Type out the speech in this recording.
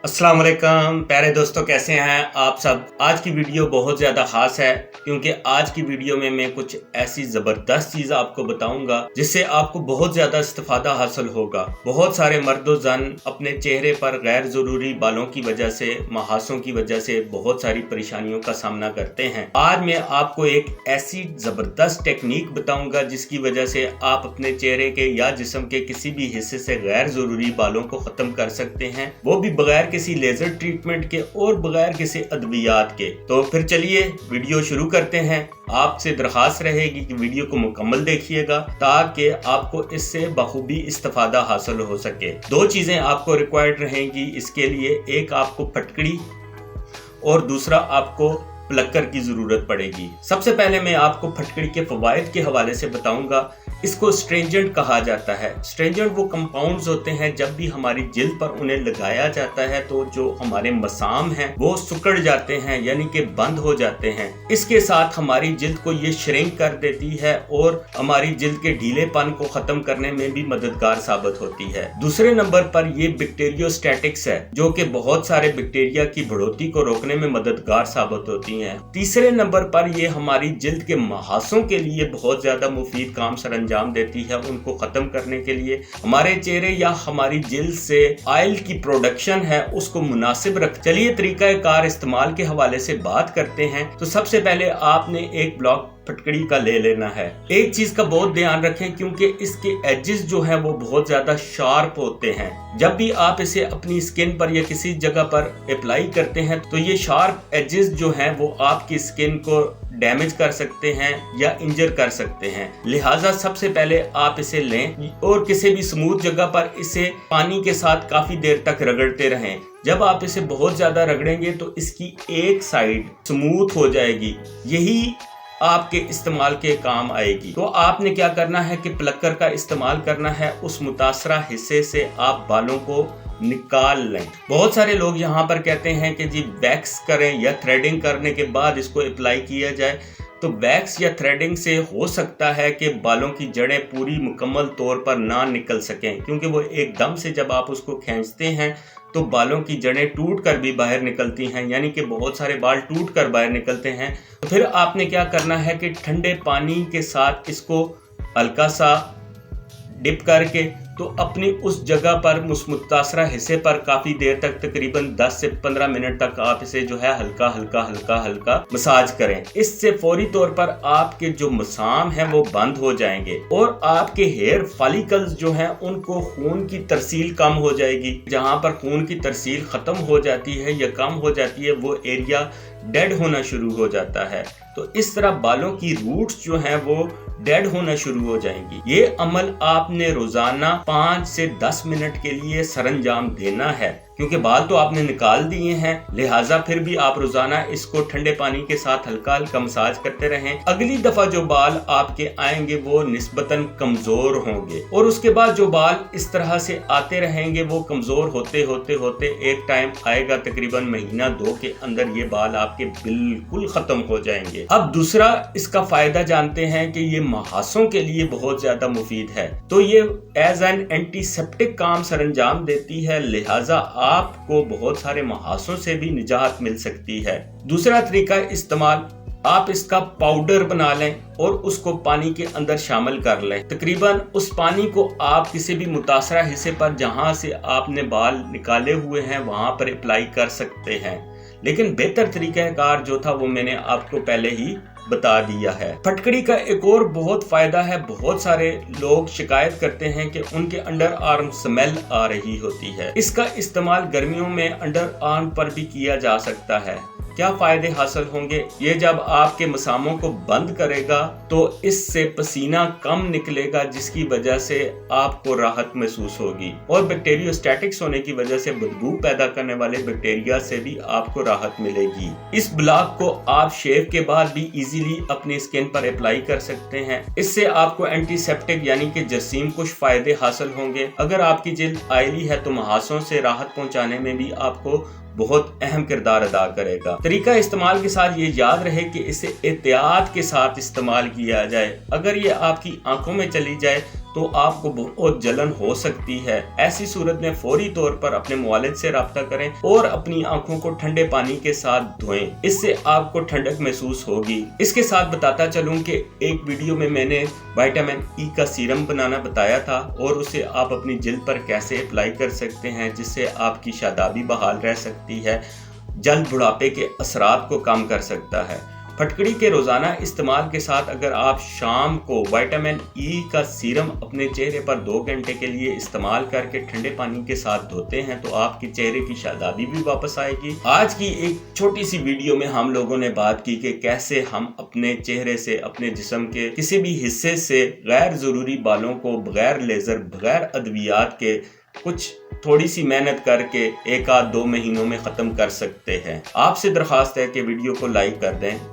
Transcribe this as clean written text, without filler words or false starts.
अस्सलाम वालेकुम प्यारे दोस्तों, कैसे हैं आप सब। आज की वीडियो बहुत ज़्यादा ख़ास है क्योंकि आज की वीडियो में मैं कुछ ऐसी ज़बरदस्त चीज़ आपको बताऊंगा जिससे आपको बहुत ज़्यादा इस्तिफ़ादा हासिल होगा। बहुत सारे मर्द व ज़न अपने चेहरे पर गैर ज़रूरी बालों की वजह से, महासों की वजह से बहुत सारी परेशानियों का सामना करते हैं। आज मैं आपको एक ऐसी ज़बरदस्त टेक्निक बताऊँगा जिसकी वजह से आप अपने चेहरे के या जिस्म के किसी भी हिस्से से गैर ज़रूरी बालों को ख़त्म कर सकते हैं, वो भी बगैर किसी लेजर ट्रीटमेंट के और बगैर किसी अद्वियात के। तो फिर चलिए वीडियो शुरू करते हैं। आपसे दरखास्त रहेगी कि वीडियो को मुकम्मल देखिएगा ताकि आपको इससे बखूबी इस्तिफादा हासिल हो सके। दो चीजें आपको रिक्वायर्ड रहेंगी इसके लिए, एक आपको फटकड़ी और दूसरा आपको प्लकर की जरूरत पड़ेगी। सबसे पहले मैं आपको फटकड़ी के फवायद के हवाले से बताऊंगा। इसको स्ट्रेंजेंट कहा जाता है। स्ट्रेंजेंट वो कंपाउंड्स होते हैं, जब भी हमारी जिल्द पर उन्हें लगाया जाता है तो जो हमारे मसाम हैं वो सिकुड़ जाते हैं, यानी कि बंद हो जाते हैं। इसके साथ हमारी जिल्द को ये श्रिंक कर देती है और हमारी जिल्द के ढीलेपन को खत्म करने में भी मददगार साबित होती है। दूसरे नंबर पर ये बैक्टीरियोस्टैटिक्स है, जो कि बहुत सारे बैक्टीरिया की बढ़ोतरी को रोकने में मददगार साबित होती है। तीसरे नंबर पर ये हमारी जिल्द के महासों के लिए बहुत ज्यादा मुफीद काम सरंजाम देती है। उनको खत्म करने के लिए हमारे चेहरे या हमारी जिल्द से ऑयल की प्रोडक्शन है उसको मुनासिब रख। चलिए तरीका कार इस्तेमाल के हवाले से बात करते हैं। तो सबसे पहले आपने एक ब्लॉक फटकड़ी का ले लेना है। एक चीज का बहुत ध्यान रखें क्योंकि इसके एजेस जो हैं वो बहुत ज्यादा शार्प होते हैं। जब भी आप इसे अपनी स्किन पर या किसी जगह पर अप्लाई करते हैं तो ये शार्प एजेस जो हैं वो आपकी स्किन को डैमेज कर सकते हैं या इंजर कर सकते हैं। लिहाजा सबसे पहले आप इसे लें और किसी भी स्मूथ जगह पर इसे पानी के साथ काफी देर तक रगड़ते रहें। जब आप इसे बहुत ज्यादा रगड़ेंगे तो इसकी एक साइड स्मूथ हो जाएगी, यही आपके इस्तेमाल के काम आएगी। तो आपने क्या करना है कि प्लकर का इस्तेमाल करना है। उस मुतासरा हिस्से से आप बालों को निकाल लें। बहुत सारे लोग यहाँ पर कहते हैं कि जी वैक्स करें या थ्रेडिंग करने के बाद इसको अप्लाई किया जाए। तो वैक्स या थ्रेडिंग से हो सकता है कि बालों की जड़ें पूरी मुकम्मल तौर पर ना निकल सकें, क्योंकि वो एकदम से जब आप उसको खींचते हैं तो बालों की जड़ें टूट कर भी बाहर निकलती हैं, यानी कि बहुत सारे बाल टूट कर बाहर निकलते हैं। तो फिर आपने क्या करना है कि ठंडे पानी के साथ इसको हल्का सा डिप करके तो अपनी उस जगह पर उस मुतासरा हिस्से पर काफी देर तक, तकरीबन 10 से 15 मिनट तक आप इसे जो है हल्का हल्का हल्का हल्का मसाज करें। इससे फौरी तौर पर आपके जो मसाम हैं वो बंद हो जाएंगे और आपके हेयर फॉलिकल्स जो हैं उनको खून की तरसील कम हो जाएगी। जहां पर खून की तरसील खत्म हो जाती है या कम हो जाती है वो एरिया डेड होना शुरू हो जाता है। तो इस तरह बालों की रूट्स जो हैं वो डेड होना शुरू हो जाएंगी। ये अमल आपने रोजाना 5 से 10 मिनट के लिए सरंजाम देना है, क्योंकि बाल तो आपने निकाल दिए हैं, लिहाजा फिर भी आप रोजाना इसको ठंडे पानी के साथ हल्का हल्का मसाज करते रहें। अगली दफा जो बाल आपके आएंगे वो निस्बतन कमजोर होंगे और उसके बाद जो बाल इस तरह से आते रहेंगे वो कमजोर होते होते होते एक टाइम आएगा, तकरीबन महीना 2 के अंदर ये बाल आपके बिल्कुल खत्म हो जाएंगे। अब दूसरा इसका फायदा जानते हैं कि ये महासों के लिए बहुत ज्यादा मुफीद है। तो ये एज एन एंटीसेप्टिक काम सरंजाम देती है, लिहाजा आपको बहुत सारे महासों से भी निजात मिल सकती है। दूसरा तरीका इस्तेमाल, आप इसका पाउडर बना लें और उसको पानी के अंदर शामिल कर लें। तकरीबन उस पानी को आप किसी भी मुतासरा हिस्से पर जहां से आपने बाल निकाले हुए हैं वहां पर अप्लाई कर सकते हैं, लेकिन बेहतर तरीकाकार जो था वो मैंने आपको पहले ही बता दिया है। फटकड़ी का एक और बहुत फायदा है। बहुत सारे लोग शिकायत करते हैं कि उनके अंडर आर्म स्मेल आ रही होती है। इसका इस्तेमाल गर्मियों में अंडर आर्म पर भी किया जा सकता है। क्या फायदे हासिल होंगे? ये जब आपके मसामों को बंद करेगा तो इससे पसीना कम निकलेगा, जिसकी वजह से आपको राहत महसूस होगी और बैक्टीरियोस्टैटिक्स होने की वजह से बदबू पैदा करने वाले बैक्टीरिया से भी आपको राहत मिलेगी। इस ब्लॉक को आप शेव के बाद भी इजीली अपनी स्किन पर अप्लाई कर सकते हैं। इससे आपको एंटीसेप्टिक यानी कि जरासीम कुछ फायदे हासिल होंगे। अगर आपकी जिल्द ऑयली है तो महासों से राहत पहुंचाने में भी आपको बहुत अहम किरदार अदा करेगा। طریقہ استعمال کے ساتھ یہ یاد رہے کہ اسے احتیاط کے ساتھ استعمال کیا جائے۔ اگر یہ آپ کی آنکھوں میں چلی جائے تو آپ کو بہت جلن ہو سکتی ہے۔ ایسی صورت میں فوری طور پر اپنے معالج سے رابطہ کریں اور اپنی آنکھوں کو ٹھنڈے پانی کے ساتھ دھوئیں، اس سے آپ کو ٹھنڈک محسوس ہوگی۔ اس کے ساتھ بتاتا چلوں کہ ایک ویڈیو میں نے وٹامن ای کا سیرم بنانا بتایا تھا اور اسے آپ اپنی جلد پر کیسے اپلائی کر سکتے ہیں، جس سے آپ کی شادابی بحال رہ سکتی ہے، جلد بڑھاپے کے اثرات کو کم کر سکتا ہے۔ پھٹکڑی کے روزانہ استعمال کے ساتھ اگر آپ شام کو وٹامن ای کا سیرم اپنے چہرے پر 2 گھنٹے کے لیے استعمال کر کے ٹھنڈے پانی کے ساتھ دھوتے ہیں تو آپ کے چہرے کی شادابی بھی واپس آئے گی۔ آج کی ایک چھوٹی سی ویڈیو میں ہم لوگوں نے بات کی کہ کیسے ہم اپنے چہرے سے، اپنے جسم کے کسی بھی حصے سے غیر ضروری بالوں کو بغیر لیزر، بغیر ادویات کے کچھ تھوڑی سی محنت کر کے 1 آدھ 2 مہینوں میں ختم کر سکتے ہیں۔ آپ سے درخواست ہے کہ ویڈیو کو لائک کر دیں۔